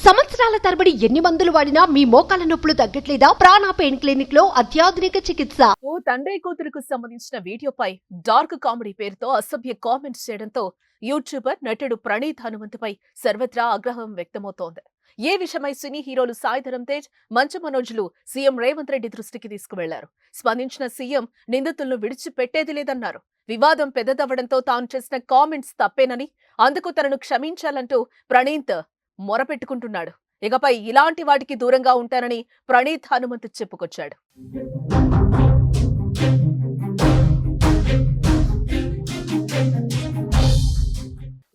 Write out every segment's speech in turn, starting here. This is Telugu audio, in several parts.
సంవత్సరాల తరబడి ఎన్ని మందులు వాడినా మీ మోకాల నొప్పులు తగ్గట్లేదా? ప్రాణ పెయిన్ క్లినిక్ లో అత్యాధునిక చికిత్స. ఓ తండ్రి కూతురుకు సంబంధించిన వీడియోపై డార్క్ కామెడీ పేరుతో అసభ్య కామెంట్స్ చేయడంతో యూట్యూబర్ నటుడు ప్రణీత్ హనుమంతుపై సర్వత్రా ఆగ్రహం వ్యక్తమవుతోంది. ఏ విషయమై సినీ హీరోలు సాయిధరం తేజ్, మంచు మనోజ్లు సీఎం రేవంత్ రెడ్డి దృష్టికి తీసుకువెళ్లారు. స్పందించిన సీఎం నిందితులను విడిచిపెట్టేది లేదన్నారు. వివాదం పెద్దదవ్వడంతో తాను చేసిన కామెంట్స్ తప్పేనని, అందుకు తనను క్షమించాలంటూ ప్రణీత్ మొరపెట్టుకుంటున్నాడు. ఇకపై ఇలాంటి వాటికి దూరంగా ఉంటానని ప్రణీత్ హనుమంత్ చెప్పుకొచ్చాడు.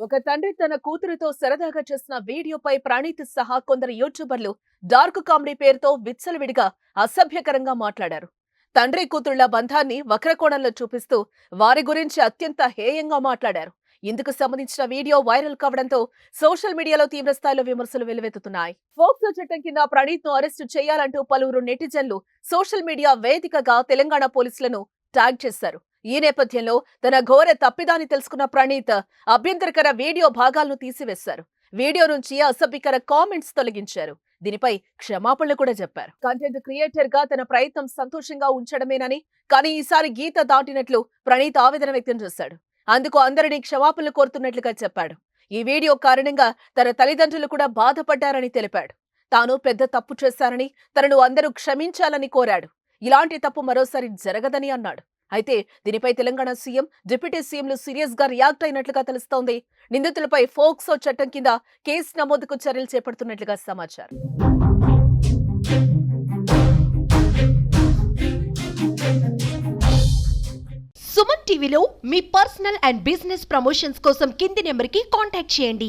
ఒక తండ్రి తన కూతురుతో సరదాగా చేసిన వీడియోపై ప్రణీత్ సహా కొందరు యూట్యూబర్లు డార్క్ కామెడీ పేరుతో విచ్చలవిడిగా అసభ్యకరంగా మాట్లాడారు. తండ్రి కూతుళ్ల బంధాన్ని వక్రకోణంలో చూపిస్తూ వారి గురించి అత్యంత హేయంగా మాట్లాడారు. ఇందుకు సంబంధించిన వీడియో వైరల్ కావడంతో సోషల్ మీడియాలో తీవ్రస్థాయిలో విమర్శలు వెల్లువెత్తుతున్నాయి. ఫోక్సో చట్టం కింద ప్రణీత్ ను అరెస్టు చేయాలంటూ పలువురు నెటిజన్లు సోషల్ మీడియా వేదికగా తెలంగాణ పోలీసులను ట్యాగ్ చేశారు. ఈ నేపథ్యంలో తన ఘోర తప్పిదాన్ని తెలుసుకున్న ప్రణీత్ అభ్యంతరకర వీడియో భాగాలను తీసివేశారు. వీడియో నుంచి అసభ్యకర కామెంట్స్ తొలగించారు. దీనిపై క్షమాపణలు కూడా చెప్పారు. కంటెంట్ క్రియేటర్ గా తన ప్రయత్నం సంతోషంగా ఉంచడమేనని, కానీ ఈసారి గీత దాటినట్లు ప్రణీత్ ఆవేదన వ్యక్తం చేశాడు. అందుకు అందరినీ క్షమాపణలు కోరుతున్నట్లుగా చెప్పాడు. ఈ వీడియో కారణంగా తన తల్లిదండ్రులు కూడా బాధపడ్డారని తెలిపాడు. తాను పెద్ద తప్పు చేశానని, తనను అందరూ క్షమించాలని కోరాడు. ఇలాంటి తప్పు మరోసారి జరగదని అన్నాడు. అయితే దీనిపై తెలంగాణ సీఎం, డిప్యూటీ సీఎంలు సీరియస్ గా రియాక్ట్ అయినట్లుగా తెలుస్తోంది. నిందితులపై ఫోక్సో చట్టం కింద కేసు నమోదుకు చర్యలు చేపడుతున్నట్లుగా సమాచారం. సుమన్ టీవీలో మీ పర్సనల్ అండ్ బిజినెస్ ప్రమోషన్స్ కోసం కింది నెంబర్కి కాంటాక్ట్ చేయండి.